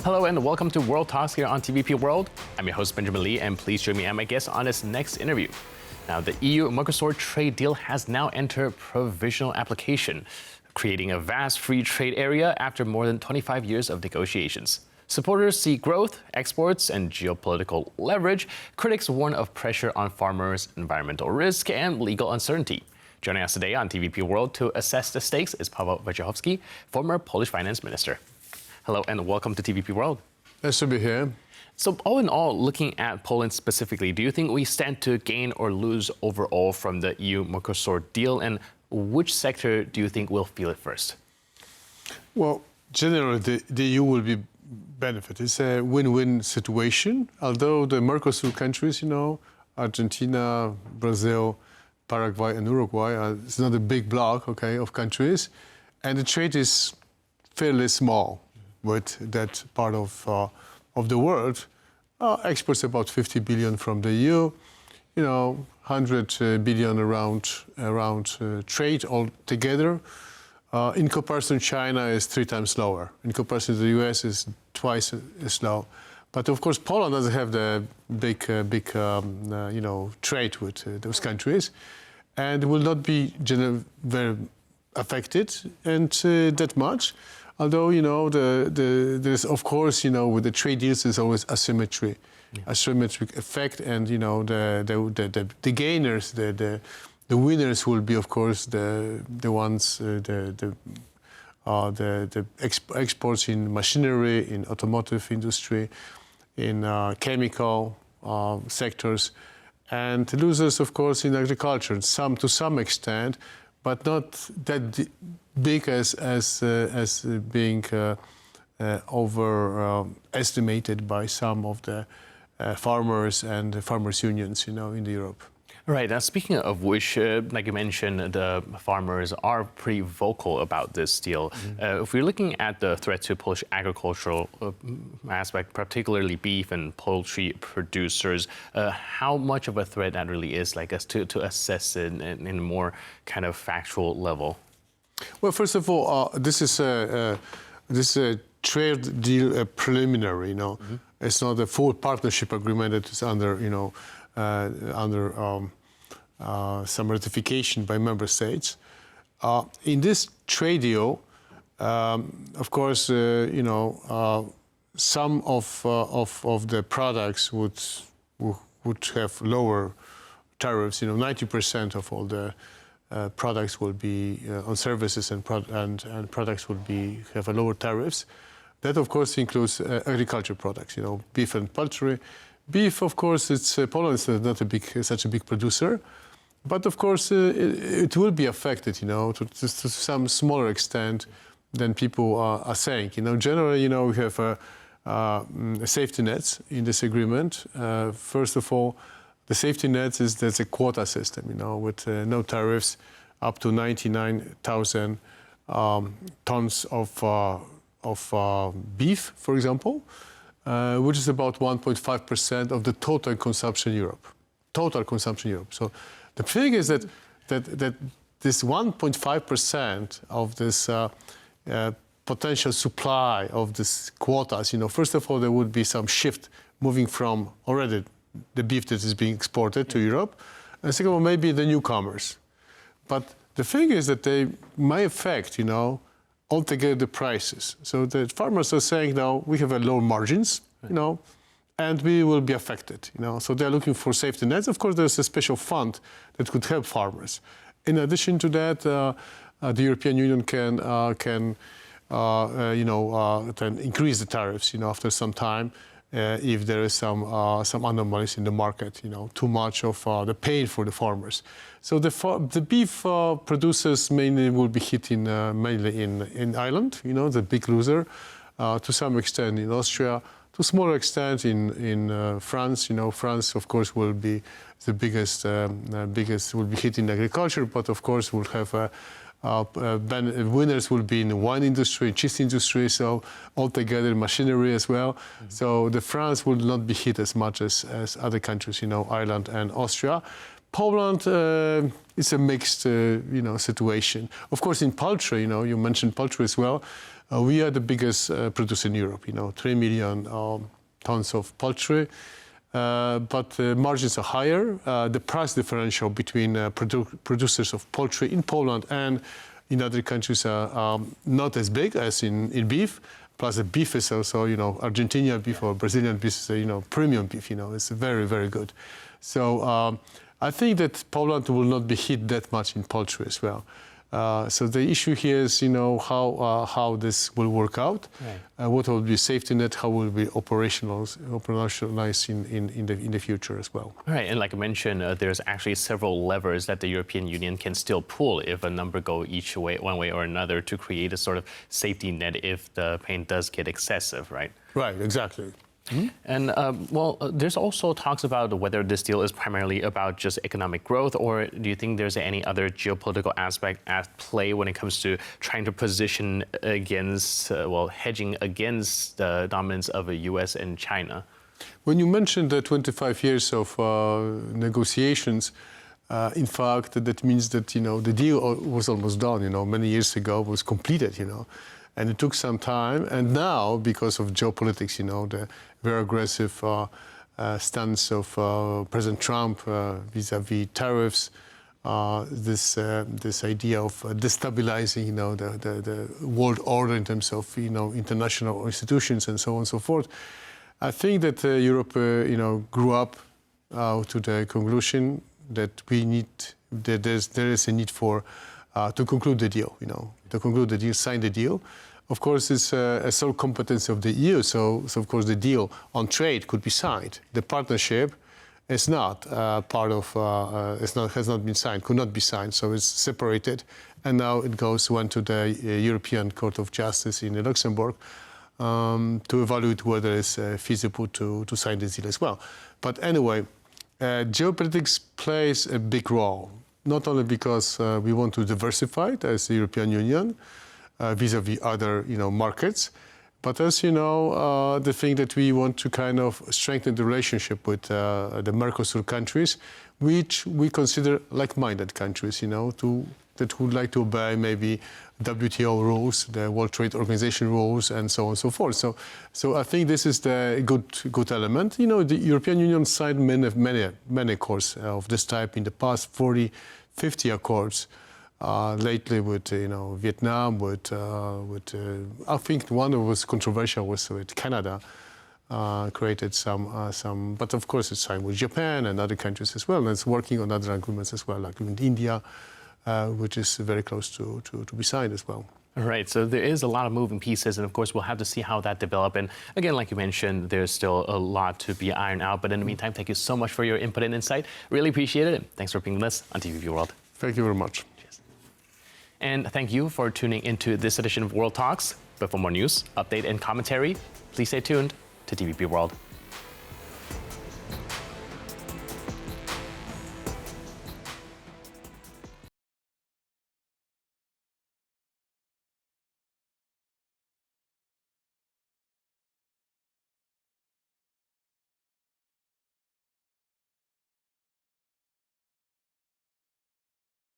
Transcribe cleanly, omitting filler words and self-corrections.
Hello and welcome to World Talks here on TVP World. I'm your host Benjamin Lee, and please join me and my guest on this next interview. Now, the EU-Mercosur trade deal has now entered provisional application, creating a vast free trade area after more than 25 years of negotiations. Supporters see growth, exports, and geopolitical leverage. Critics warn of pressure on farmers, environmental risk, and legal uncertainty. Joining us today on TVP World to assess the stakes is Paweł Wojciechowski, former Polish finance minister. Hello and welcome to TVP World. Nice to be here. So all in all, looking at Poland specifically, do you think we stand to gain or lose overall from the EU-Mercosur deal? And which sector do you think will feel it first? Well, generally, the EU will be benefit. It's a win-win situation. Although the Mercosur countries, Argentina, Brazil, Paraguay, and Uruguay, it's not a big bloc, of countries, and the trade is fairly small with that part of the world. Exports about 50 billion from the EU, 100 billion around trade altogether. In comparison, China is 3 times lower. In comparison to the US, is twice as low. But of course, Poland doesn't have the big trade with those countries, and will not be very affected and that much. Although there's of course with the trade deals there's always asymmetric effect, and the gainers, the winners will be of course the ones the exports in machinery, in automotive industry, in chemical sectors, and losers of course in agriculture, to some extent, but not that big as being overestimated by some of the farmers and farmers' unions, in Europe. Right. Now, speaking of which, like you mentioned, the farmers are pretty vocal about this deal. Mm-hmm. If we're looking at the threat to Polish agricultural aspect, particularly beef and poultry producers, how much of a threat that really is, like us to assess it in a more kind of factual level? Well, first of all, this is a trade deal preliminary. Mm-hmm. It's not a full partnership agreement that is under some ratification by member states. In this trade deal, of course, some of the products would have lower tariffs. 90% of all the products will be on services and products will have a lower tariffs. That, of course, includes agriculture products. Beef and poultry. Beef, of course, Poland is not such a big producer, but of course it will be affected, to some smaller extent than people are saying. Generally, we have safety nets in this agreement. First of all, the safety nets there's a quota system, with no tariffs up to 99,000 tons of beef, for example. Which is about 1.5% of the total consumption in Europe. So the thing is that this 1.5% of this potential supply of this quotas, first of all, there would be some shift moving from already the beef that is being exported to Europe, and second of all, maybe the newcomers. But the thing is that they may affect, altogether the prices. So the farmers are saying now we have low margins, and we will be affected, So they're looking for safety nets. Of course, there's a special fund that could help farmers. In addition to that, the European Union can increase the tariffs, after some time, if there is some anomalies in the market, too much of the pain for the farmers. So the beef producers mainly will be hit mainly in Ireland, the big loser, to some extent in Austria, to a smaller extent in France. France, of course, will be the biggest will be hit in agriculture, but of course will have winners will be in the wine industry, cheese industry, so altogether machinery as well. Mm-hmm. So France will not be hit as much as other countries, Ireland and Austria. Poland is a mixed, situation. Of course, in poultry, you mentioned poultry as well. We are the biggest producer in Europe. 3 million tons of poultry, but the margins are higher. The price differential between producers of poultry in Poland and in other countries are not as big as in beef. Plus, the beef is also, Argentinian beef or Brazilian beef is, premium beef. It's very, very good. So I think that Poland will not be hit that much in poultry as well. So the issue here is, how this will work out, right. What will be safety net, how will be operationalized in the future as well. Right, and like I mentioned, there's actually several levers that the European Union can still pull if a number go each way, one way or another, to create a sort of safety net if the pain does get excessive, right? Right, exactly. Mm-hmm. And, there's also talks about whether this deal is primarily about just economic growth, or do you think there's any other geopolitical aspect at play when it comes to trying to position against, hedging against the dominance of the U.S. and China? When you mentioned the 25 years of negotiations, in fact, that means that, the deal was almost done, many years ago, was completed, And it took some time, and now, because of geopolitics, the very aggressive stance of President Trump vis-à-vis tariffs, this idea of destabilizing, the world order in terms of, international institutions and so on and so forth. I think that Europe, grew up to the conclusion that there is a need for to conclude the deal, to conclude the deal, sign the deal. Of course, it's a sole competence of the EU, so of course the deal on trade could be signed. The partnership is not part of, has not been signed, could not be signed, so it's separated. And now it went to the European Court of Justice in Luxembourg to evaluate whether it's feasible to sign this deal as well. But anyway, geopolitics plays a big role, not only because we want to diversify it as the European Union, vis-à-vis other, markets, but as the thing that we want to kind of strengthen the relationship with the Mercosur countries, which we consider like-minded countries, that would like to obey maybe WTO rules, the World Trade Organization rules, and so on and so forth. So I think this is the good element. The European Union signed many accords of this type in the past, 40, 50 accords. Lately with Vietnam, with I think one that was controversial was with Canada, created some, but of course it's signed with Japan and other countries as well, and it's working on other agreements as well, like with India, which is very close to be signed as well. Right, so there is a lot of moving pieces, and of course we'll have to see how that develops. And again, like you mentioned, there's still a lot to be ironed out. But in the meantime, thank you so much for your input and insight. Really appreciate it. Thanks for being with us on TVP World. Thank you very much. And thank you for tuning into this edition of World Talks. But for more news, update, and commentary, please stay tuned to TVP World.